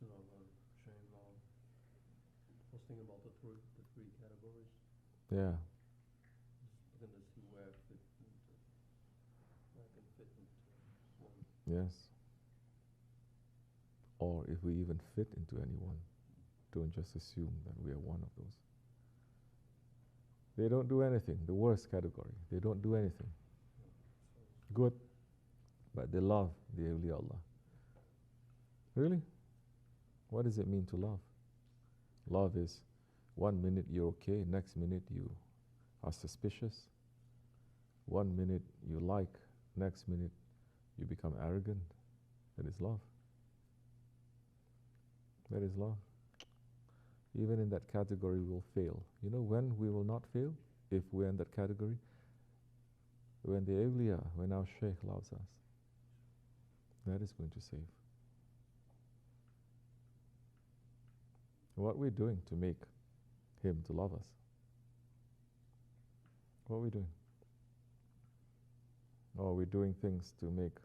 I was thinking about the three categories. Yeah. Just looking to see where I can fit into one. Yes. Or if we even fit into any one, don't just assume that we are one of those. They don't do anything. The worst category. They don't do anything. Good. But they love the awliya Allah. Really? What does it mean to love? Love is 1 minute you're okay, next minute you are suspicious. 1 minute you like, next minute you become arrogant. That is love. That is love. Even in that category we will fail. You know when we will not fail? If we're in that category? When the awliya, when our shaykh loves us. That is going to save. What are we doing to make him to love us? What are we doing? Or are we doing things to make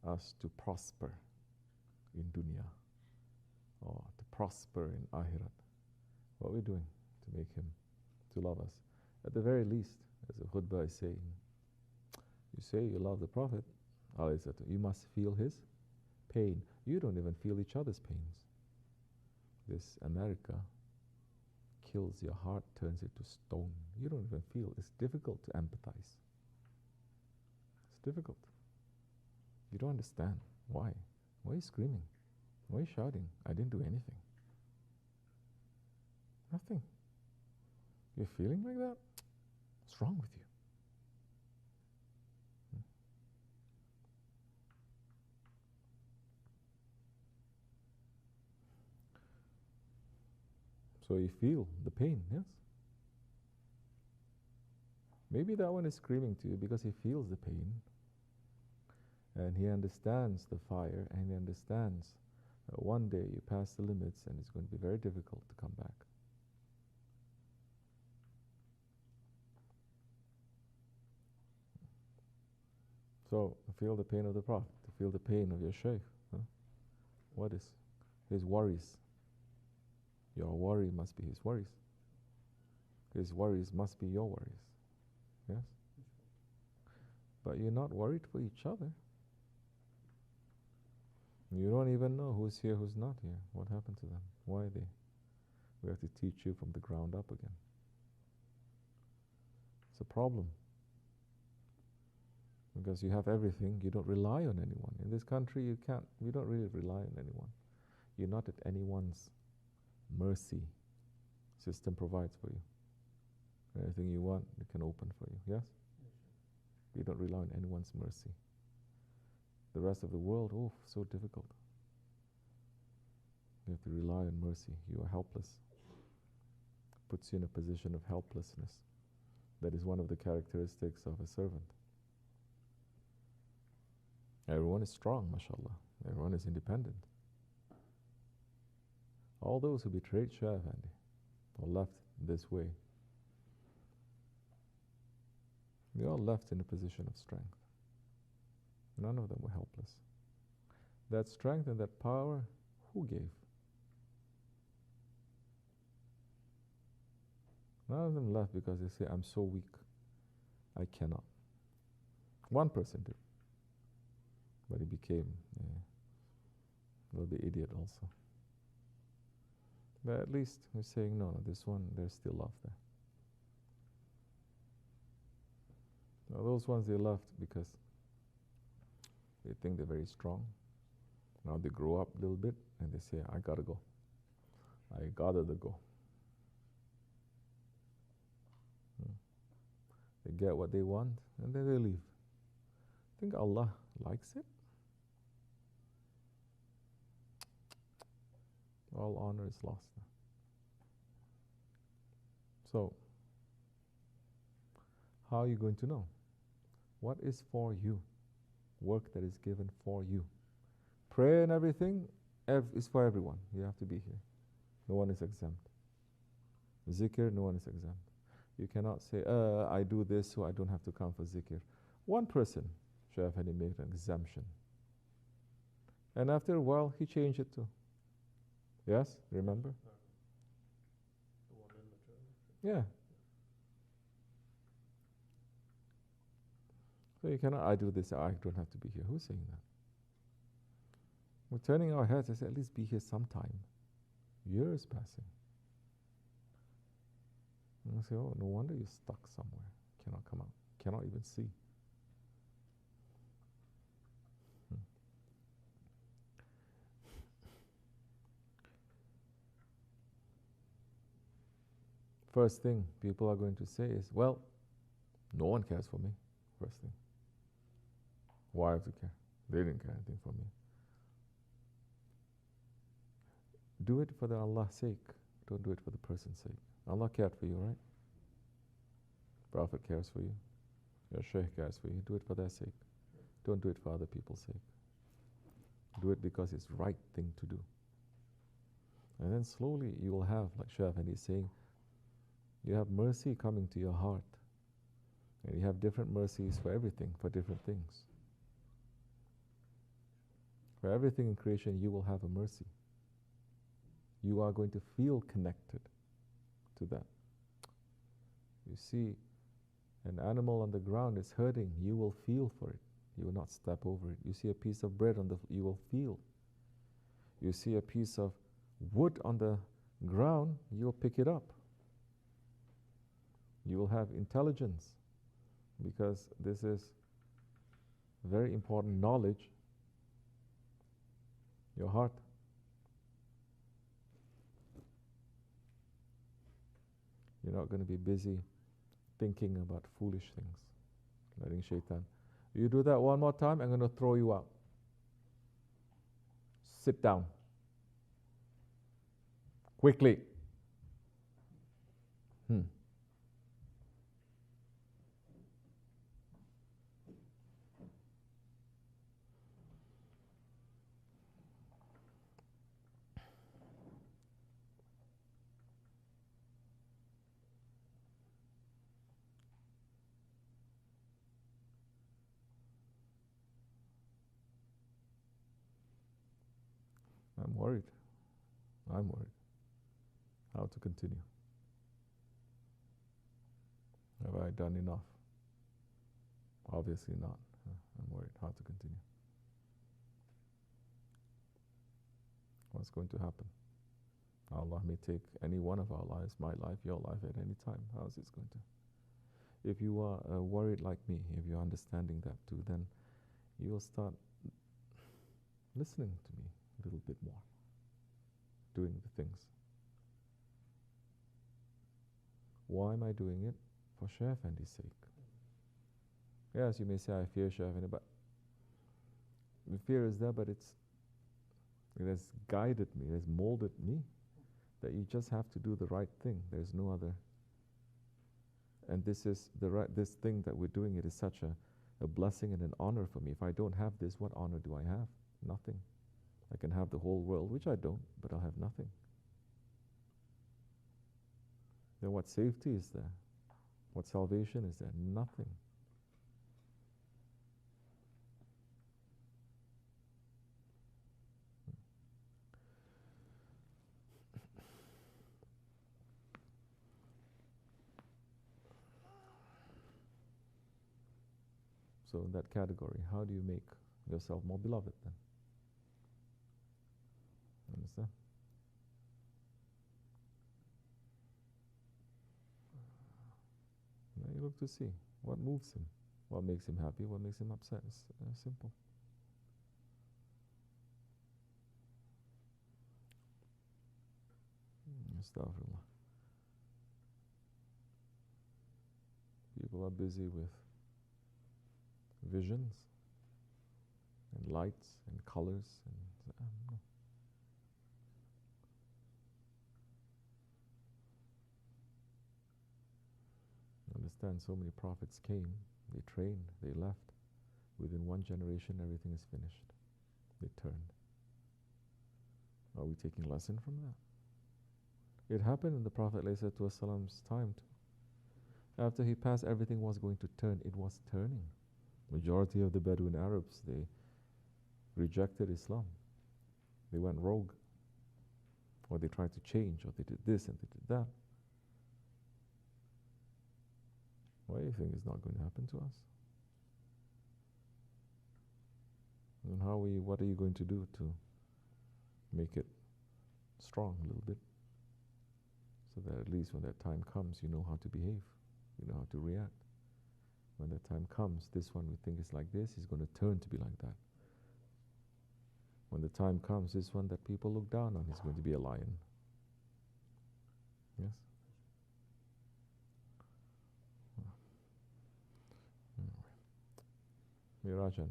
us to prosper in dunya? Or to prosper in akhirat? What are we doing to make him to love us? At the very least, as the khutbah is saying, you say you love the Prophet, you must feel his pain. You don't even feel each other's pains. This America kills your heart, turns it to stone. You don't even feel. It's difficult to empathize. It's difficult. You don't understand. Why? Why are you screaming? Why are you shouting? I didn't do anything. Nothing. You're feeling like that? What's wrong with you? So you feel the pain, yes? Maybe that one is screaming to you because he feels the pain and he understands the fire and he understands that one day you pass the limits and it's going to be very difficult to come back. So, feel the pain of the Prophet, feel the pain of your Shaykh. Huh? What is his worries? Your worry must be his worries. His worries must be your worries. Yes? But you're not worried for each other. You don't even know who's here, who's not here. What happened to them? Why are they? We have to teach you from the ground up again. It's a problem. Because you have everything, you don't rely on anyone. In this country, you don't really rely on anyone. You're not at anyone's mercy. System provides for you. Anything you want, it can open for you. Yes? You don't rely on anyone's mercy. The rest of the world, oh, so difficult. You have to rely on mercy. You are helpless. Puts you in a position of helplessness. That is one of the characteristics of a servant. Everyone is strong, mashallah. Everyone is independent. All those who betrayed Shah Effendi or left this way, they all left in a position of strength. None of them were helpless. That strength and that power, who gave? None of them left because they say, I'm so weak, I cannot. One person did. But he became a little bit idiot also. But at least we're saying, no, this one, there's still love there. Now, those ones they left because they think they're very strong. Now they grow up a little bit and they say, I gotta go. I gotta go. They get what they want and then they leave. Think Allah likes it? All honor is lost now. So, how are you going to know? What is for you? Work that is given for you. Prayer and everything is for everyone. You have to be here. No one is exempt. Zikr, no one is exempt. You cannot say, I do this so I don't have to come for zikr. One person, Shaykh Effendi, made an exemption. And after a while, he changed it too. Yes, remember? The one in the church. Yeah. So you cannot, I do this, I don't have to be here. Who's saying that? We're turning our heads, I say, at least be here sometime. Years passing. And I say, oh, no wonder you're stuck somewhere. Cannot come out. Cannot even see. First thing people are going to say is, well, no one cares for me. First thing. Why have to care? They didn't care anything for me. Do it for the Allah's sake. Don't do it for the person's sake. Allah cared for you, right? Prophet cares for you. Your Shaykh cares for you. Do it for their sake. Don't do it for other people's sake. Do it because it's the right thing to do. And then slowly you will have, like Shaykh and he's saying, you have mercy coming to your heart. And you have different mercies for everything, for different things. For everything in creation, you will have a mercy. You are going to feel connected to that. You see, an animal on the ground is hurting, you will feel for it. You will not step over it. You see a piece of bread on the, you will feel. You see a piece of wood on the ground, you will pick it up. You will have intelligence, because this is very important knowledge. Your heart. You're not going to be busy thinking about foolish things, letting shaitan. You do that one more time, I'm going to throw you out. Sit down. Quickly. I'm worried. I'm worried. How to continue? Have I done enough? Obviously not. I'm worried. How to continue? What's going to happen? Allah may take any one of our lives, my life, your life, at any time. How is this going to? If you are worried like me, if you're understanding that too, then you will start listening to me a little bit more, doing the things. Why am I doing it? For Shaykh Effendi's sake. Yes, you may say, I fear Shaykh Effendi, but the fear is there, but it has guided me, it has molded me, that you just have to do the right thing. There's no other. And this is this thing that we're doing, it is such a blessing and an honor for me. If I don't have this, what honor do I have? Nothing. I can have the whole world, which I don't, but I'll have nothing. Then what safety is there? What salvation is there? Nothing. So in that category, how do you make yourself more beloved then? Understand? Now you look to see what moves him, what makes him happy, what makes him upset. It's simple. Astaghfirullah. People are busy with visions and lights and colors and no. Understand, so many prophets came, they trained, they left. Within one generation, everything is finished. They turned. Are we taking lesson from that? It happened in the Prophet ﷺ's time too. After he passed, everything was going to turn. It was turning. Majority of the Bedouin Arabs, they rejected Islam. They went rogue. or they tried to change, or they did this and they did that. Why do you think it's not going to happen to us? And what are you going to do to make it strong a little bit? So that at least when that time comes, you know how to behave, you know how to react. When that time comes, this one we think is like this, is going to turn to be like that. When the time comes, this one that people look down on is going to be a lion. Yes? Rajab.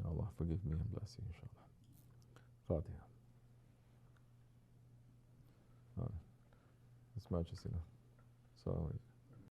Allah forgive me and bless you, inshallah. Fatiha. As much as you know. So